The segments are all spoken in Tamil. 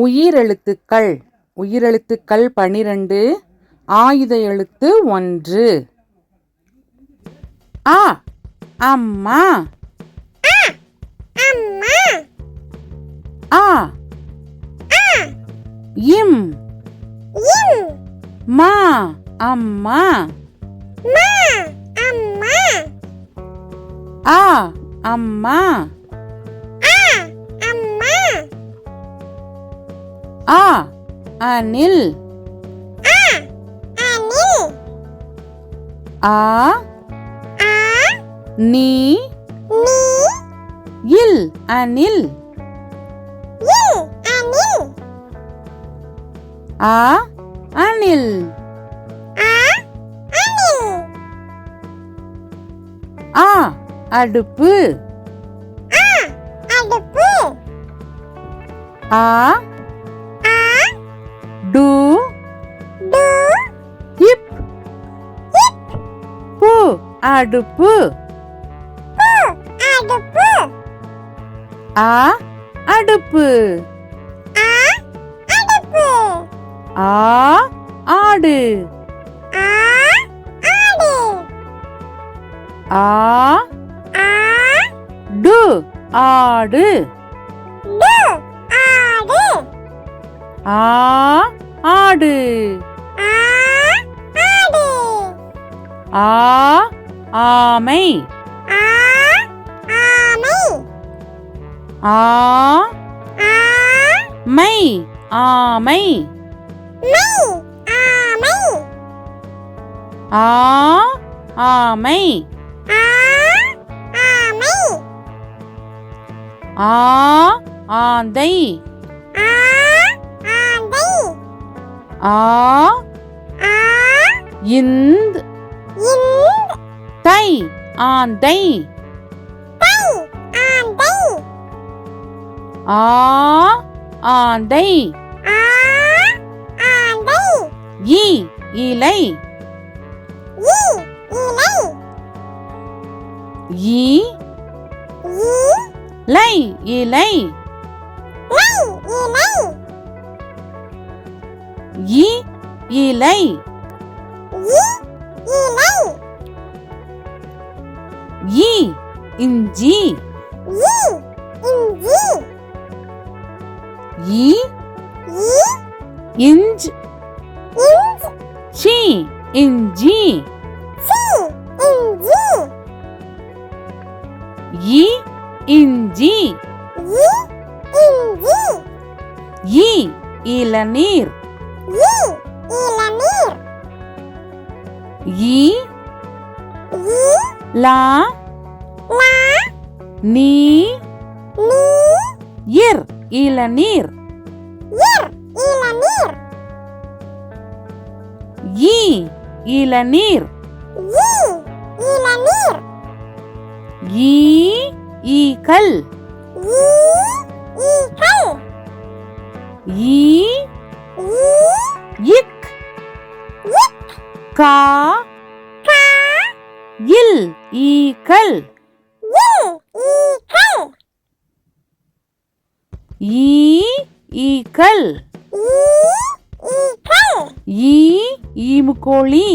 உயிரெழுத்துக்கள். உயிரெழுத்துக்கள் 12. ஆயுத எழுத்து 1. அ அம்மா. ஆ இம் மா அம்மா. ஆ அம்மா. ஆ அணில். ஆ நீ இல் அணில். ஆ அணில். ஆ அடுப்பு. ஆ டு இப் பு அடுப்பு. ஆ அடுப்பு. ஆ ஆடு. ஆ டு ஆடு. ஆ ஆடு. ஆ ஆமை. ஆ மை ஆமை. ஆ ஆமை. ஆ ஆந்தை. ஆ இந்த் தை ஆந்தை. ஆ ஆந்தை. இ இலை. இ லை இலை. இ இலை. இ இஞ்சி. இ இஞ்ச் சி இஞ்சி. இ இஞ்சி. இ இளநீர். இ லா நீ இர் இளநீர். இ இளநீர். ஈ ஈக்கள். ஈ இக் கா இல் ஈக்கள். ஈ ஈக்கள். ஈ ஈமுக்கோழி.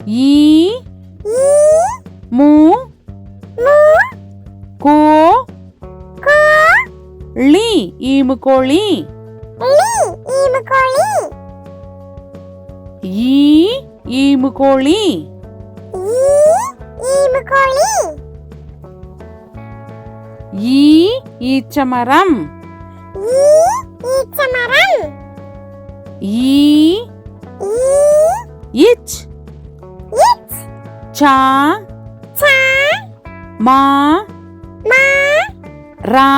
ஈ மூ கோ லி ஈமுக்கோழி. ஈ ஈமுக்கோழி. ஈ ஈச்சமரம். ஈ இச் சா மா ரா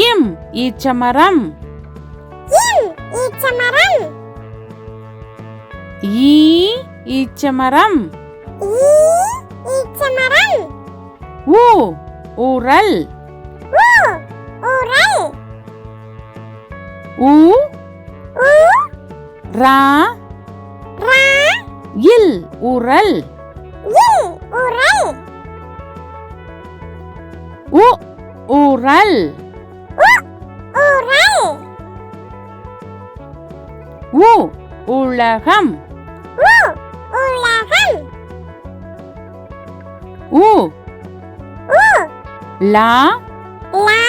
இம் ஈச்சமரம். ஈ ஈச்சமரம். ஊ ஊரல். ஊ ரா இல் உரல். உ உரல் உரல் உ உலகம் உலகம் உ உ லா லா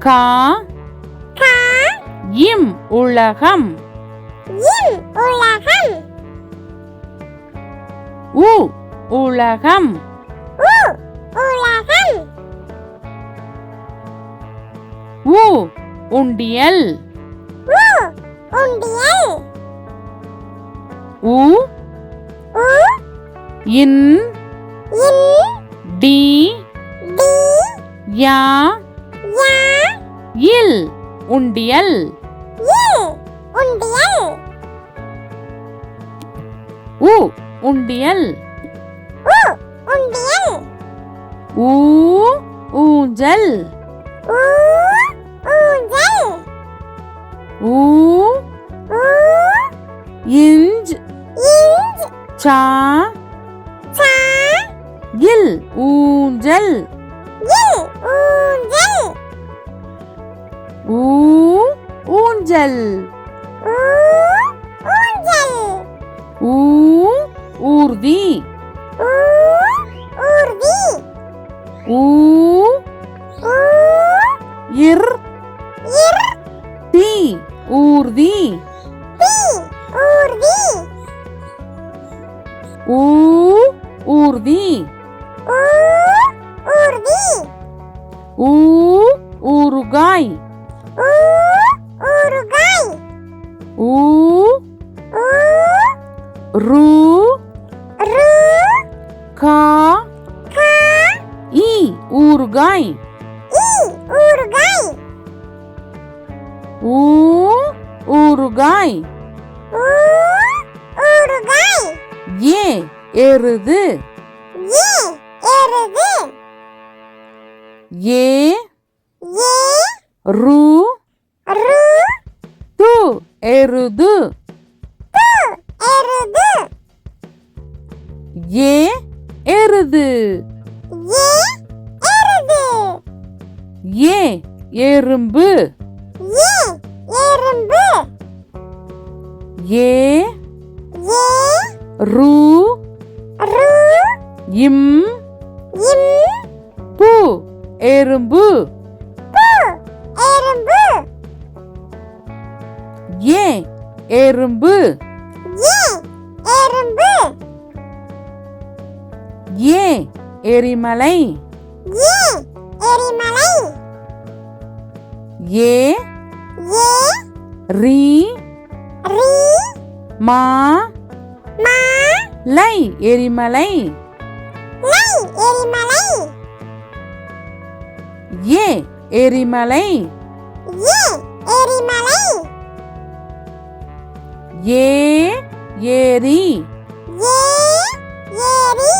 கா கா இம் உலகம் இம் உலகம் உ உலகம் உ உலகம் உ உண்டியல் உ உண்டியல் உ உ இன் இன் டி டி யா யா இல் உண்டியல் இல் உண்டியல் உ உண்டியல் உ உண்டியல் ஊ ஊஞ்சல் ஊ ஊஞ்சல் ஊ ஊ இஞ்ச் இஞ்ச் சா சா இல் ஊஞ்சல் இல் ஊஞ்சல் ஊ ஊஞ்சல் ஊ ஊஞ்சல் ஊ ஊர்தி ஊ ஊர்தி ஊ ஊ இர் இர் தி ஊர்தி தி ஊர்தி ஊ ஊர்தி ஊ ஊர்தி ஊ ஊறுகாய் ஊ ஊறுகாய் ஊ ஊ ரு ரு கா கா இ ஊறுகாய் இ ஊறுகாய் ஊ ஊறுகாய் ஊ ஊறுகாய் ஏ எருது ஏ எருது ஏ ஏ ரு ரு து எருது து எருது ஏ எருது ஏ எருது ஏ எறும்பு ஏ எறும்பு ஏ ஏ ரு ரு இம் இம் பு எறும்பு பு எறும்பு ஏ எறும்பு ஏ எறும்பு ஏ எரிமலை ஏ எரிமலை ஏ ஏ ரி ரி மா மா லை எரிமலை லை எரிமலை ஏ எரிமலை ஏ எரிமலை ஏ ஏரி ஏ ஏரி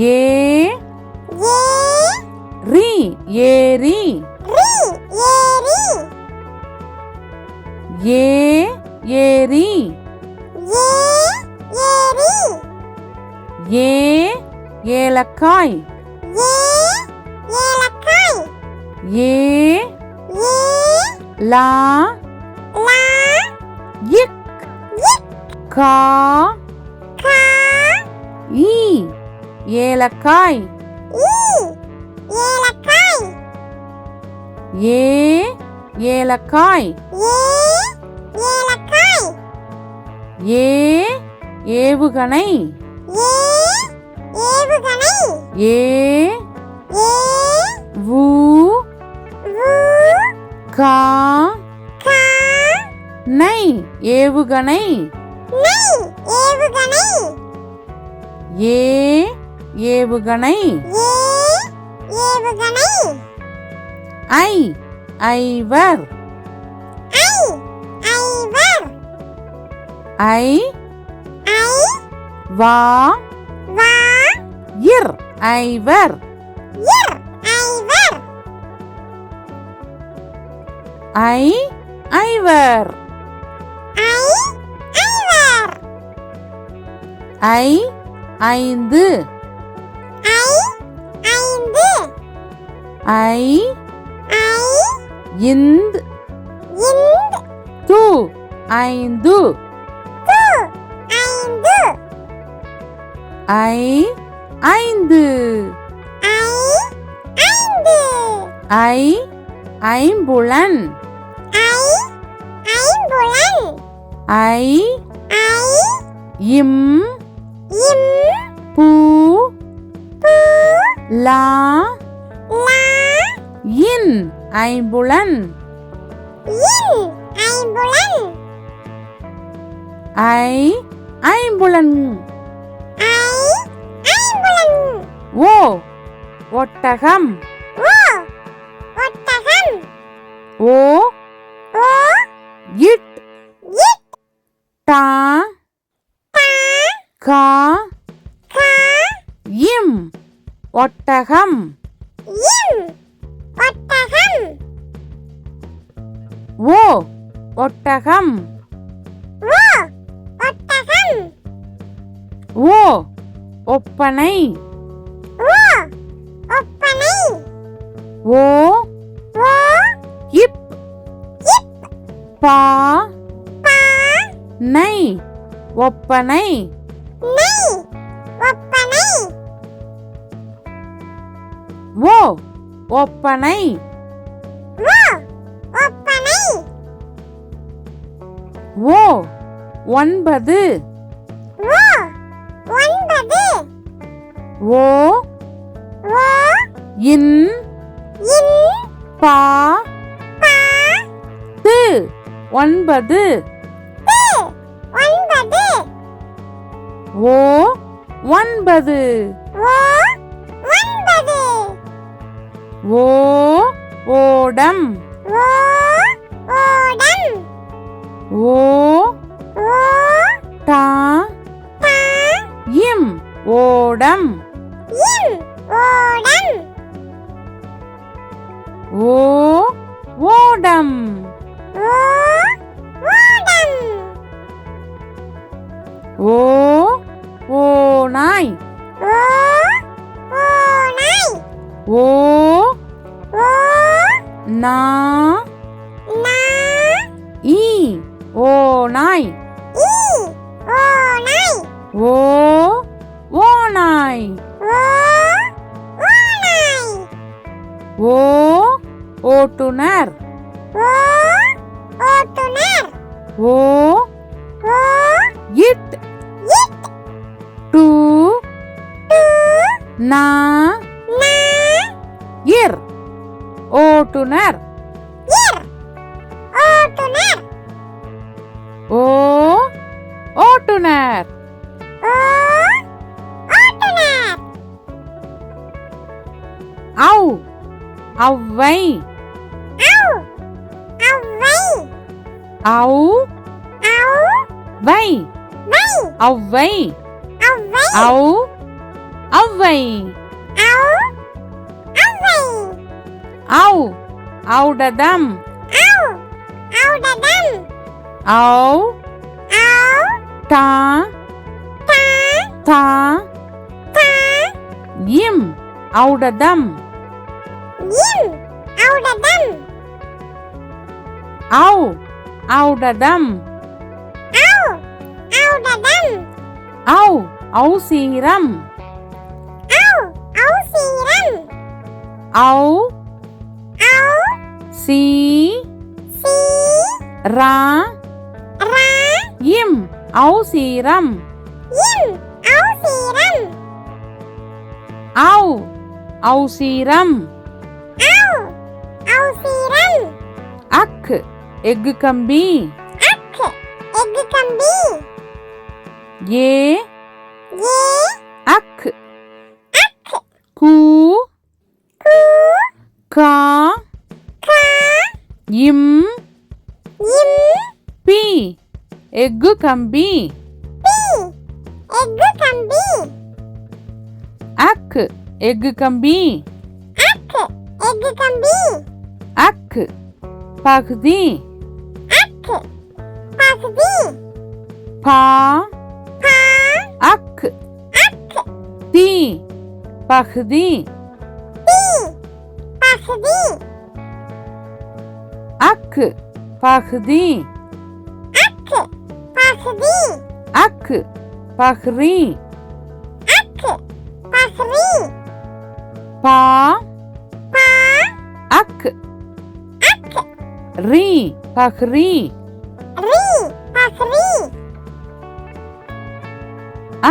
ஏ ஏ ரி ஏரி ரி ஏரி ஏ ஏரி ஏ ஏரி ஏ ஏலக்காய் ஏ ஏலக்காய் ஏ ஏ லா லா இக் இக் கா கா ஈ ஏலக்காய் ஈ ஏலக்காய் ஏ ஏலக்காய் ஏ ஏலக்காய் ஏ ஏவுகணை ஏ ஏவுகணை ஏ ஏ வு வு கா கா நை ஏவுகணை நை ஏவுகணை ஏ ஏவுகணை ஏ ஏவுகணை ஐ ஐவர் ஐ ஐவர் ஐ ஐ வா வா இர் ஐவர் இர் ஐவர் ஐ ஐவர் ஐ ஐவர் ஐ ஐந்து ஐ ஐந்து ஐ ஐ இந்த் இந்த் து ஐந்து து ஐந்து ஐ ஐந்து ஐ ஐந்து ஐ ஐம்புலன் ஐ ஐம்புலன் ஐ ஐ இம் இம் பூ பூ லா லா இன் ஐம்புலன் இன் ஐம்புலன் ஐ ஐம்புலன் ஐ ஐம்புலன் ஓ ஒட்டகம் ஓ ஒட்டகம் ஓ ஓ இட் இட் டா டா கா கா இம் ஒட்டகம் இம் ஒட்டகம் ஓ ஒட்டகம் ஓ ஒட்டகம் ஓ ஒப்பனை ஓ ஒப்பனை ஓ ஓ இப் இப் பா பா நை ஒப்பனை நெய் ஒப்பனை ஓ ஒப்பனை ஓ ஒப்பனை ஓ ஒன்பது ஓ ஒன்பது ஓ ஓ இன் இன் பா பா து ஒன்பது து ஒன்பது ஓ ஒன்பது ஓ ஒன்பது ஓ ஓடம் ஓ ஓடம் ஓ ஓ டா டா இம் ஓடம் இம் ஓடம் ஓ ஓடம் ஓ ஓடம் ஓ ஓநாய் ஓ ஓநாய் ஓ ஓ நா நா ஈ ஓநாய் ஈ ஓநாய் ஓ ஓநாய் ஓ ஓநாய் ஓ ஓட்டுனர் ஓ ஓட்டுனர் ஓ ஓ இட் இட் டு டு நா நா இர் ஓட்டுனர் இர் ஓட்டுனர் ஓ ஓட்டுனர் ஓ ஓட்டுனர் ஔ ஔவை ஔ ஔவை ஔ ஔ வை வை ஔவை ஔவை ஔ ஔவை ஔ ஔவை ஔ ஔடதம் ஔ ஔடதம் ஔ ஔ டா டா தா டா இம் ஔடதம் இம் ஔடதம் ஔ ஔடதம் ஔ ஔடதம் ஔ ஔசீரம் ஔ ஔசீரம் ஔ ஔ சி சி ரா ரா இம் ஔசீரம் இம் ஔசீரம் ஔ ஔசீரம் ஔ ஔசீரம் அக் எஃகு கம்பி அக் எஃகு கம்பி ஏ ஏ அக் அக் கூ கு கா கா இம் இம் பி எஃகு கம்பி பி எஃகு கம்பி அக் எஃகு கம்பி அக் எஃகு கம்பி அக் பகுதி அக் பகுதி பா பா அக் அக் தி பகுதி தி பகுதி அக்கு பகுதி அக்கு பகுதி அக்கு பஹ்ரி அக்கு பஹ்ரி பா பா அக்கு அக்கு ரி பஹ்ரி ரி பஹ்ரி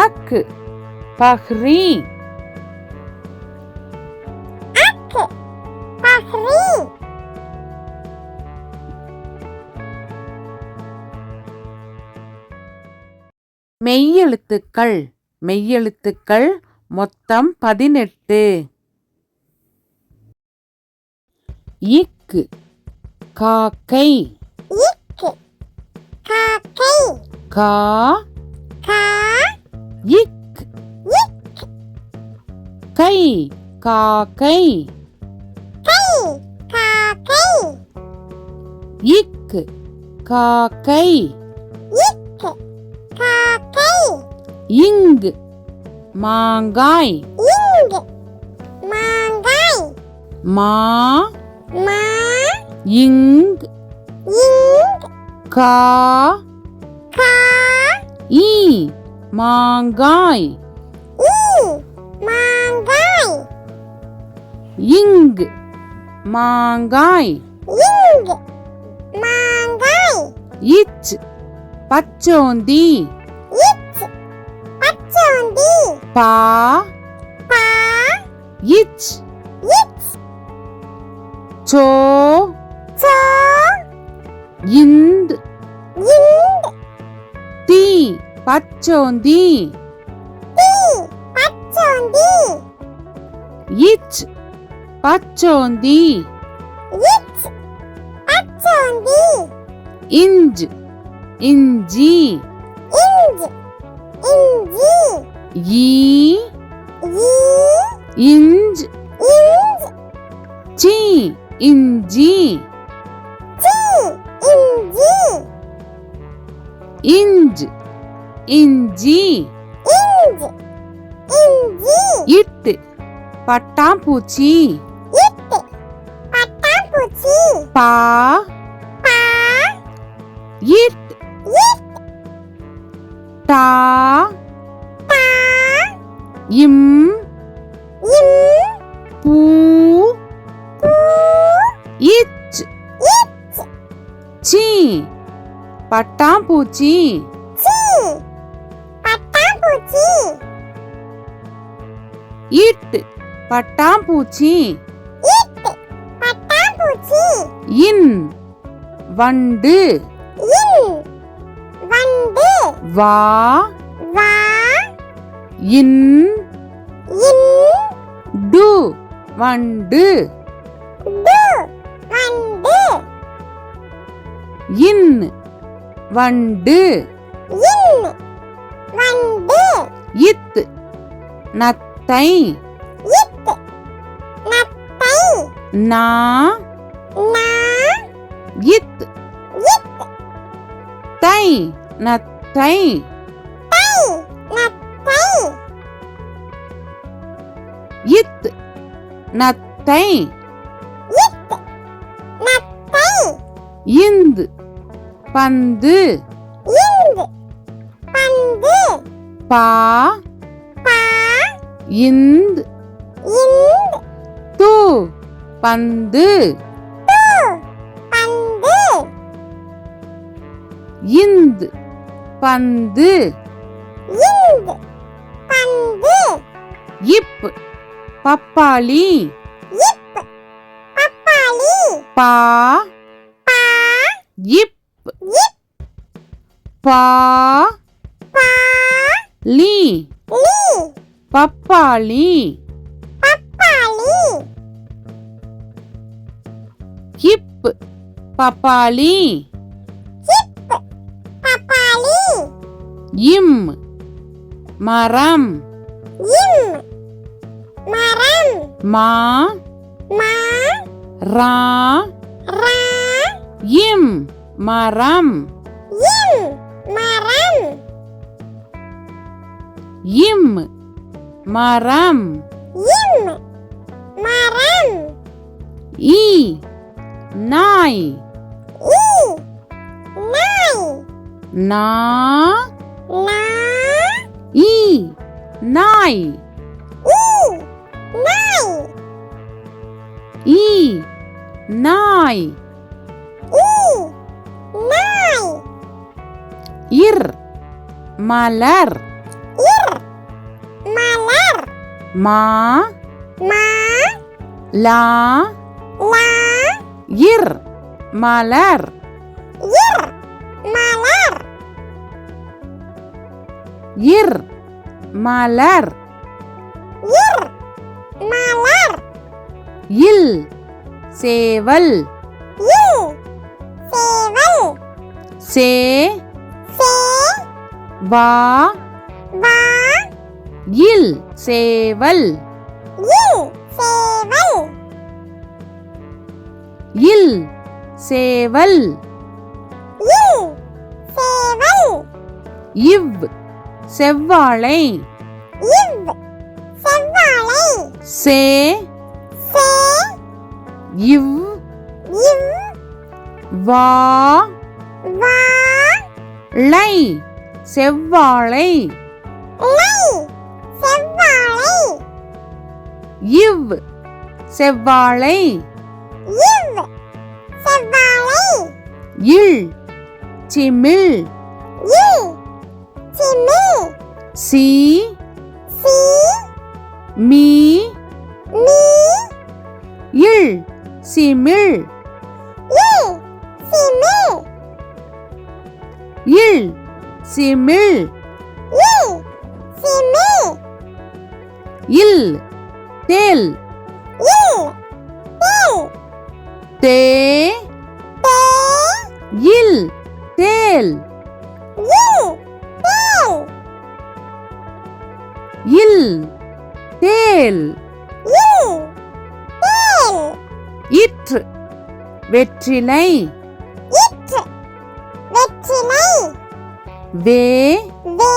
அக்கு பஹ்ரி அக்கு பஹ்ரி மெய்யெழுத்துக்கள் மெய்யெழுத்துக்கள் மொத்தம் 18. இக்கு காக்கை இக்கு காக்கை கா கா இக் கை காக்கை கை காக்கை இக்கு காக்கை இக்கு காக்கை இங்கு மாங்காய் இங்கு மாங்காய் மா மா இங் இங்கு கா கா ஈ மாங்காய் ஈ மாங்காய் இங்கு மாங்காய் இங்கு மாங்காய் இச் பச்சோந்தி இச் பச்சோந்தி பா பா இச் இச் சோ சோ இந்த் இந்து தி பச்சோந்தி தி பச்சோந்தி இச் பச்சோந்தி இச் பச்சோந்தி இஞ்ச் இஞ்சி இஞ்சி இஞ்சி ஈ ஈ இஞ்ச் இஞ்சி சி இஞ்சி சி இஞ்சி இஞ்ச் இஞ்சி இஞ்சி இஞ்சி இட்டு பட்டாம்பூச்சி இட்டு பட்டாம்பூச்சி பா பா இட் இட் டா பா இம் இம் பூ பூ இச் இச் சி பட்டாம்பூச்சி சி பட்டாம்பூச்சி இட்டு பட்டாம்பூச்சி இட்டு பட்டாம்பூச்சி இன் வண்டு இன் வண்டு வா வா இன் இன் டு வண்டு டு வண்டு இன் வண்டு இன் வண்டு இத் நத்தை இத்து நத்தை நா நா இத் இத்து தை நத்தை தை நத்தை இத் நத்தை இத்து நத்தை இந்து பந்து இந்து பந்து பா பா இந்த் இந்து து பந்து து பந்து இந்த் பந்து இந்து பந்து இப் பப்பாளி இப்பு பப்பாளி பா பா இப் இப் பா பா லி லி பப்பாளி பப்பாளி இப் பப்பாளி இப்பு பப்பாளி இம் மரம் இம் மரம் மா மா ரா ரா இம் மரம் இம் மரம் இம் மரம் இம் மரம் ஈ நாய் நாய் நா நா ஈ நாய் ஈ நாய் ஈ நாய் ஈ நாய் இர் மலர் இர் மலர் மா மா லா லா இர் மலர் இர் மலர் இர் மலர் இர் மலர் இல் சேவல் இல் சேவல் சே சே வா வா இல் சேவல் இல் சேவல் இல் சேவல் இல் சேவல் இவ் செவ்வாழை இவ் செவ்வாழை சே சே இவ் இவ் வா வா ளை செவ்வாழை லை செவ்வாழை இவ் செவ்வாழை இவ் செவ்வாழை இல் சிமிழ் இல் சிமிழ் சி சி மீ மீ இல் சிமிழ் இல் சிமிழ் இல் சிமிழ் இல் சிமிழ் இல் தேல் இல் தேல் தே தே இல் தேல் இல் தேல் இல் தேல் இல் தேல் இற்று வெற்றிலை இற்று வெற்றிலை வே வே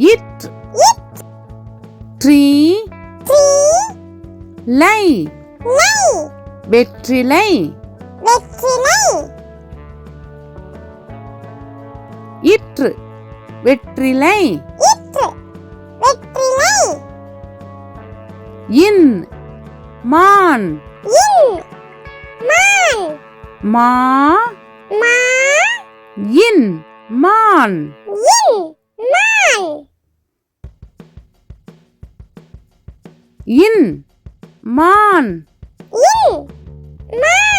இற்று இட் ட்ரீ ட்ரீ லை லை வெற்றிலை வெற்றிலை இற்று வெற்றிலை இற்று வெற்றிலை இன் மான் இன் மான் மா மா இன் மான் இன் மான் இன் மான் இன் மான்